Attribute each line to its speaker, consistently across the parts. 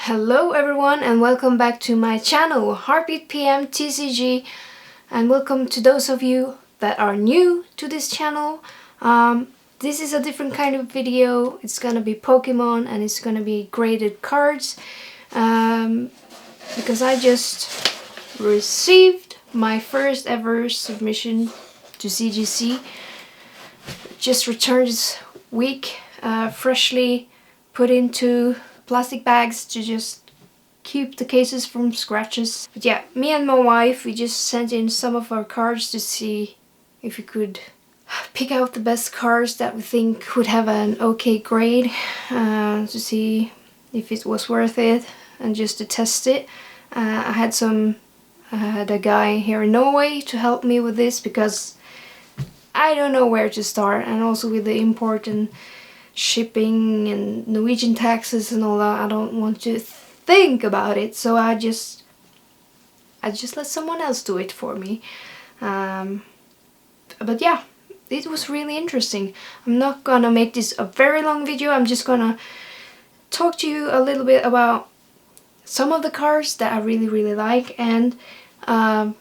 Speaker 1: Hello everyone and welcome back to my channel Heartbeat PM TCG, and welcome to those of you that are new to this channel. This is a different kind of video. It's gonna be Pokemon and it's gonna be graded cards because I just received my first ever submission to CGC. Just returned this week, freshly put into plastic bags to just keep the cases from scratches. But yeah, me and my wife, we just sent in some of our cards to see if we could pick out the best cards that we think would have an okay grade, to see if it was worth it and just to test it. I had a guy here in Norway to help me with this because I don't know where to start, and also with the import and shipping and Norwegian taxes and all that, I don't want to think about it, so I just let someone else do it for me. But yeah, it was really interesting. I'm not gonna make this a very long video. I'm just gonna talk to you a little bit about some of the cards that I really like, and a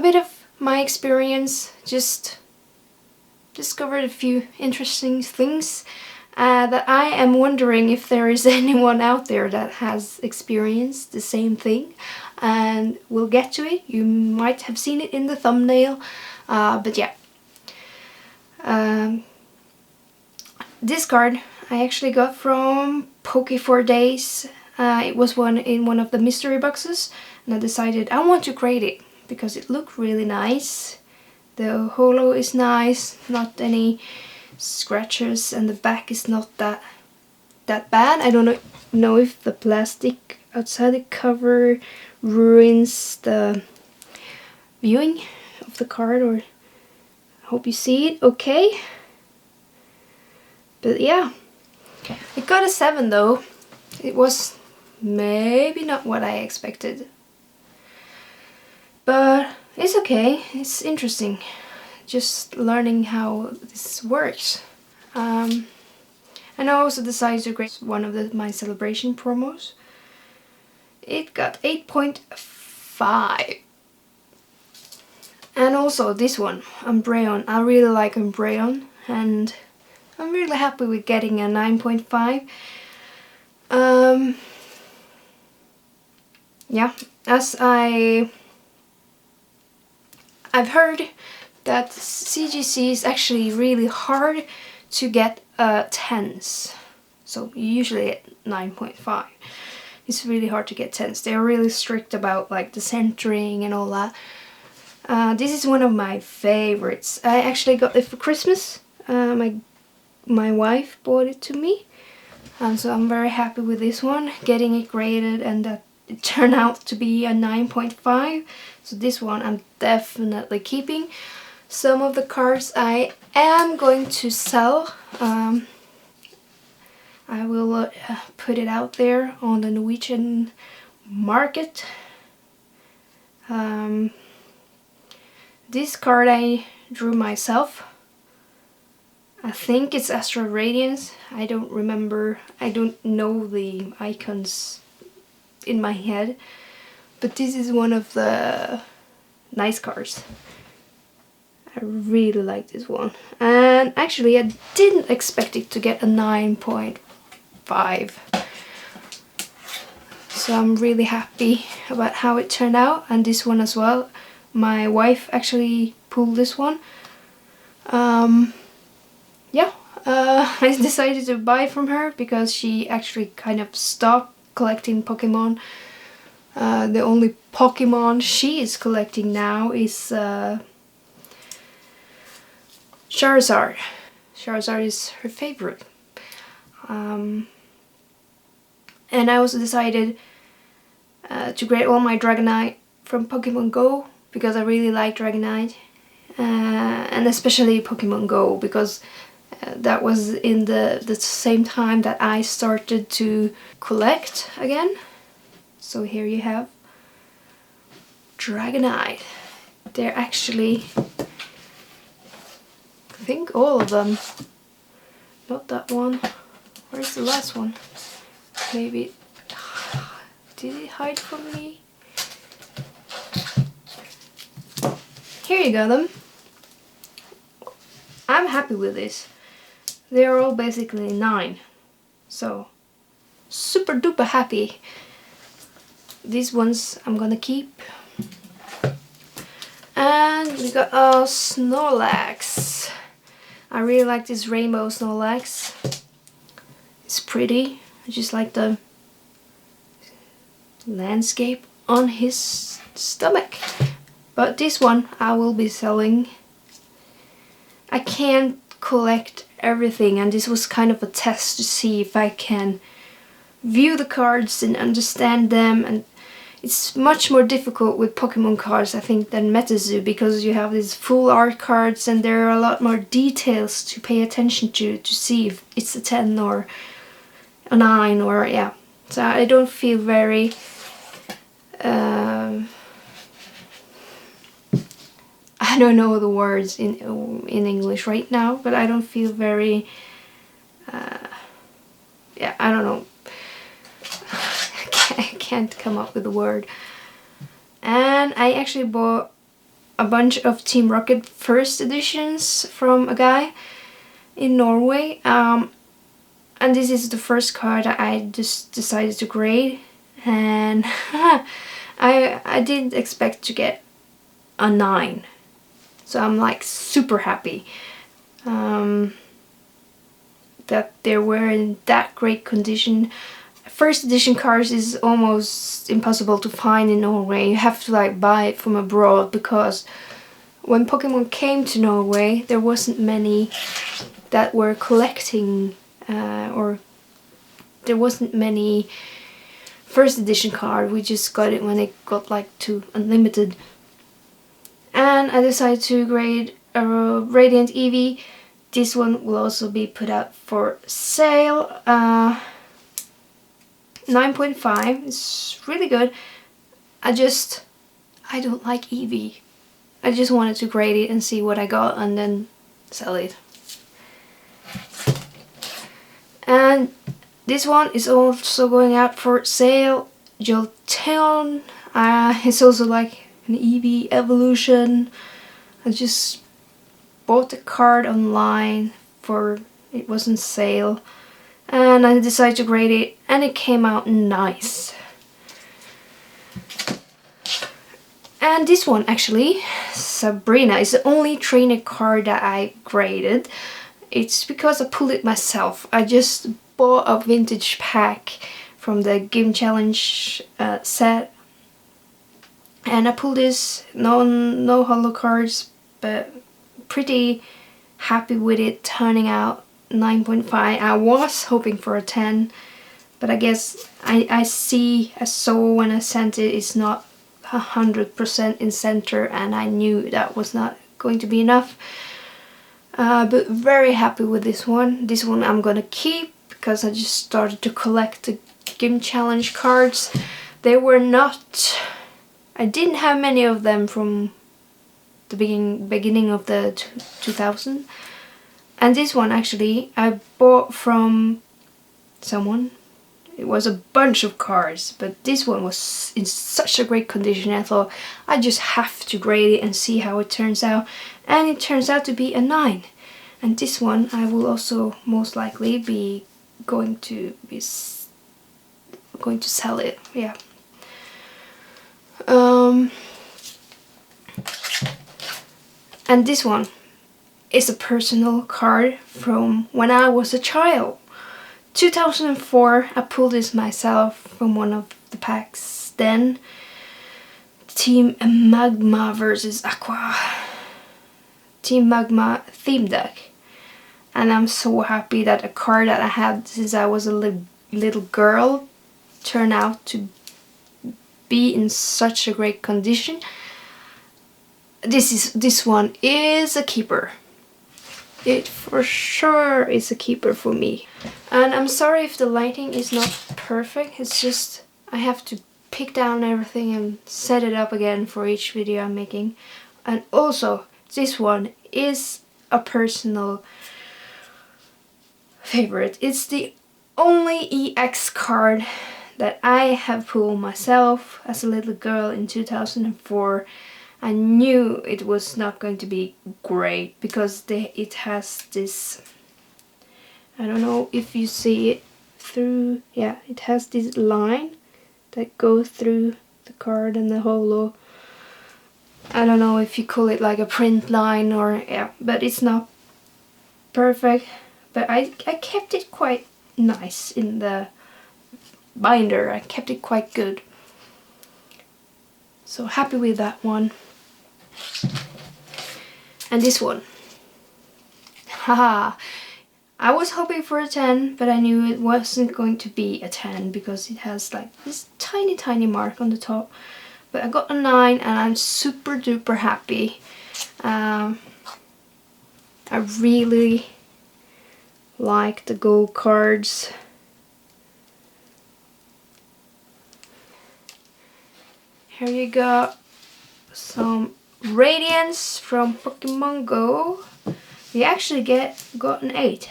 Speaker 1: bit of my experience. Just discovered a few interesting things that I am wondering if there is anyone out there that has experienced the same thing, and we'll get to it. You might have seen it in the thumbnail, but yeah. This card I actually got from Poke4Days. It was in one of the mystery boxes, and I decided I want to grade it because it looked really nice. The holo is nice, not any scratches, and the back is not that bad. I don't know if the plastic outside the cover ruins the viewing of the card, or I hope you see it okay. But yeah, it got a 7 though. It was maybe not what I expected, but it's okay. It's interesting just learning how this works. And I also decided to grade one of my celebration promos. It got 8.5. And also this one, Umbreon. I really like Umbreon, and I'm really happy with getting a 9.5. Yeah, as I've heard that CGC is actually really hard to get 10s. So you usually get 9.5. It's really hard to get 10s. They're really strict about like the centering and all that. This is one of my favorites. I actually got it for Christmas. My wife bought it to me. So I'm very happy with this one, getting it graded, and that it turned out to be a 9.5. So this one I'm definitely keeping. Some of the cards I am going to sell. I will put it out there on the Norwegian market. This card I drew myself. I think it's Astral Radiance. I don't remember. I don't know the icons in my head. But this is one of the nice cards. I really like this one. And actually I didn't expect it to get a 9.5. So I'm really happy about how it turned out, and this one as well. My wife actually pulled this one. Yeah, I decided to buy from her because she actually kind of stopped collecting Pokemon. The only Pokemon she is collecting now is Charizard. Charizard is her favorite. And I also decided to grade all my Dragonite from Pokemon Go because I really like Dragonite. And especially Pokemon Go because that was in the same time that I started to collect again. So here you have Dragonite. They're actually, I think all of them. Not that one. Where's the last one? Maybe Did it hide from me? Here you go them. I'm happy with this. They're all basically 9. So, super duper happy. These ones I'm gonna keep. And we got a Snorlax. I really like this rainbow Snorlax. It's pretty. I just like the landscape on his stomach. But this one I will be selling. I can't collect everything, and this was kind of a test to see if I can view the cards and understand them, and it's much more difficult with Pokemon cards, I think, than MetaZoo, because you have these full art cards and there are a lot more details to pay attention to see if it's a 10 or a 9 or yeah. So I don't feel very I don't know the words in English right now, but I don't feel very yeah, I don't know. I can't come up with a word. And I actually bought a bunch of Team Rocket first editions from a guy in Norway. And this is the first card that I just decided to grade. And I didn't expect to get a 9. So I'm like super happy that they were in that great condition. First edition cards is almost impossible to find in Norway. You have to like buy it from abroad, because when Pokemon came to Norway there wasn't many that were collecting or there wasn't many first edition card. We just got it when it got like to unlimited. And I decided to grade a Radiant Eevee. This one will also be put out for sale. 9.5. It's really good. I don't like Eevee. I just wanted to grade it and see what I got and then sell it. And this one is also going out for sale. Jolteon. It's also like an Eevee evolution. I just bought the card online for it was on sale, and I decided to grade it, and it came out nice. And this one actually, Sabrina, is the only trainer card that I graded. It's because I pulled it myself. I just bought a vintage pack from the Game Challenge set, and I pulled this. No holo cards, but pretty happy with it turning out 9.5. I was hoping for a 10, but I guess I saw when I sent it, it's not 100% in center, and I knew that was not going to be enough. But very happy with this one. This one I'm gonna keep because I just started to collect the Game Challenge cards. They were not... I didn't have many of them from the beginning of the 2000. And this one actually I bought from someone. It was a bunch of cards, but this one was in such a great condition. I thought I just have to grade it and see how it turns out. And it turns out to be a 9. And this one I will also most likely be going to sell it. Yeah. And this one is a personal card from when I was a child. 2004, I pulled this myself from one of the packs then. Team Magma versus Aqua. Team Magma theme deck. And I'm so happy that a card that I had since I was a little girl turned out to be in such a great condition. This one is a keeper. It for sure is a keeper for me. And I'm sorry if the lighting is not perfect. It's just I have to pick down everything and set it up again for each video I'm making. And also this one is a personal favorite. It's the only EX card that I have pulled myself as a little girl in 2004. I knew it was not going to be great because it has this, I don't know if you see it through, yeah, it has this line that goes through the card and the holo. I don't know if you call it like a print line or, yeah, but it's not perfect. But I kept it quite nice in the binder. I kept it quite good. So happy with that one. And this one. Haha. I was hoping for a 10, but I knew it wasn't going to be a 10 because it has like this tiny mark on the top. But I got a 9 and I'm super duper happy. I really like the gold cards. Here you got some Radiance from Pokemon Go. We actually got an 8.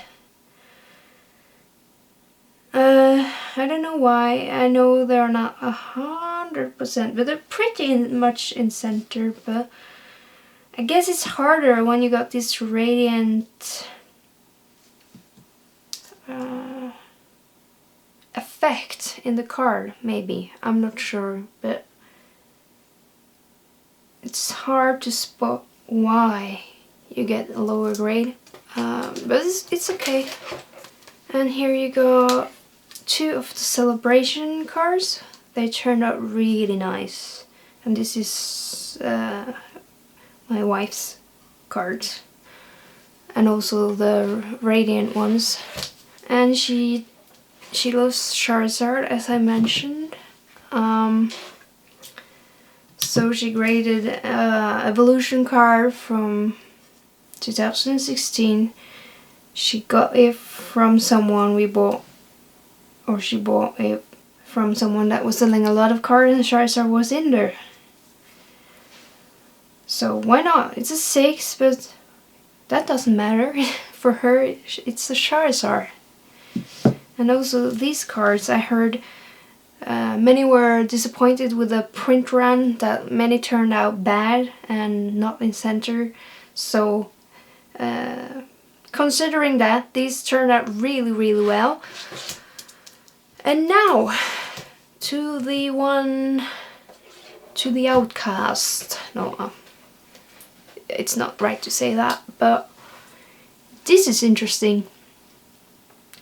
Speaker 1: I don't know why. I know they're not 100%, but they're pretty much in center. But I guess it's harder when you got this radiant effect in the card. Maybe, I'm not sure, but it's hard to spot why you get a lower grade. But it's okay. And here you go. 2 of the celebration cards. They turned out really nice. And this is my wife's cards. And also the radiant ones. And she loves Charizard, as I mentioned. So she graded evolution card from 2016. She got it from someone we bought, or she bought it from someone that was selling a lot of cards and Charizard was in there. So why not? It's a 6, but that doesn't matter. For her, it's a Charizard. And also these cards, I heard many were disappointed with the print run, that many turned out bad and not in center. So considering that, these turned out really well. And now to the outcast. No, it's not right to say that, but this is interesting.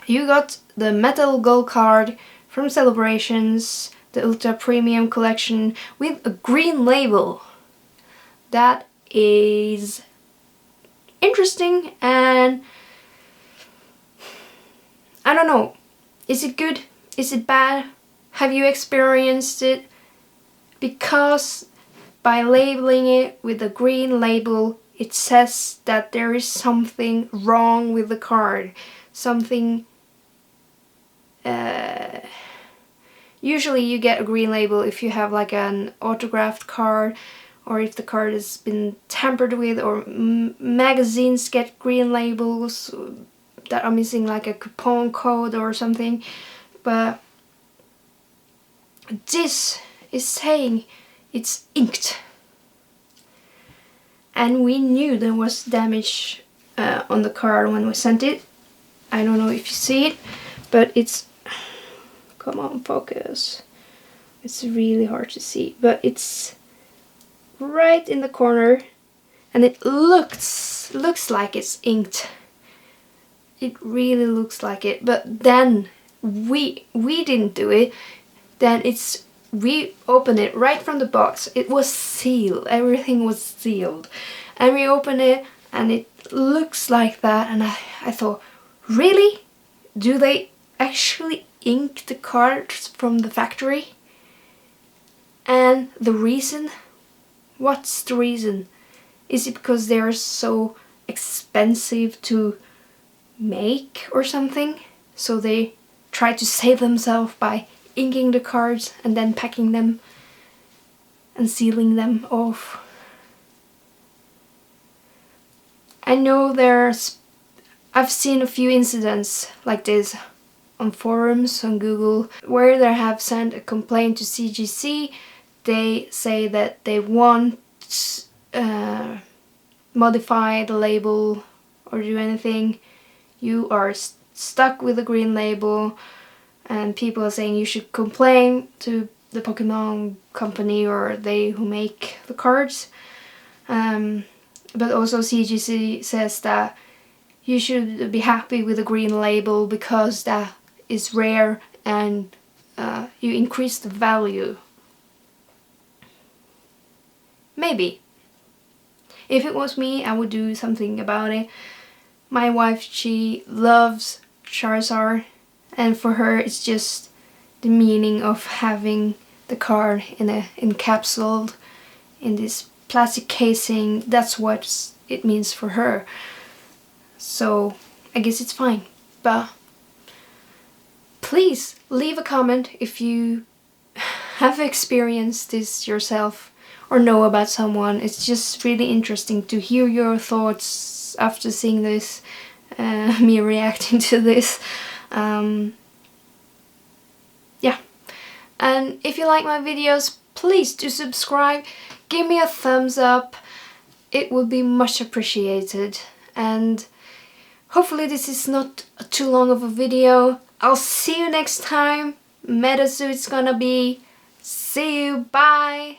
Speaker 1: You got the Metal Gold card from Celebrations, the Ultra Premium Collection with a green label. That is interesting, and I don't know. Is it good? Is it bad? Have you experienced it? Because by labeling it with a green label, it says that there is something wrong with the card. Something... usually you get a green label if you have like an autographed card, or if the card has been tampered with, or magazines get green labels that are missing like a coupon code or something. But this is saying it's inked. And we knew there was damage on the card when we sent it. I don't know if you see it, but it's... Come on, focus. It's really hard to see, but it's right in the corner, and it looks like it's inked. It really looks like it, but then we didn't do it. Then we opened it right from the box. It was sealed. Everything was sealed, and we opened it, and it looks like that. And I thought, really? Do they actually ink the cards from the factory? And the reason? What's the reason? Is it because they're so expensive to make or something? So they try to save themselves by inking the cards and then packing them and sealing them off. I know I've seen a few incidents like this on forums on Google where they have sent a complaint to CGC. They say that they won't modify the label or do anything. You are stuck with the green label, and people are saying you should complain to the Pokemon company or they who make the cards. But also CGC says that you should be happy with the green label because that is rare and you increase the value. Maybe. If it was me, I would do something about it. My wife, she loves Charizard, and for her it's just the meaning of having the card encapsulated in this plastic casing. That's what it means for her. So I guess it's fine. But please leave a comment if you have experienced this yourself or know about someone. It's just really interesting to hear your thoughts after seeing this, me reacting to this. Yeah. And if you like my videos, please do subscribe. Give me a thumbs up. It would be much appreciated. And hopefully this is not too long of a video. I'll see you next time. Metazoot's gonna be. See you. Bye.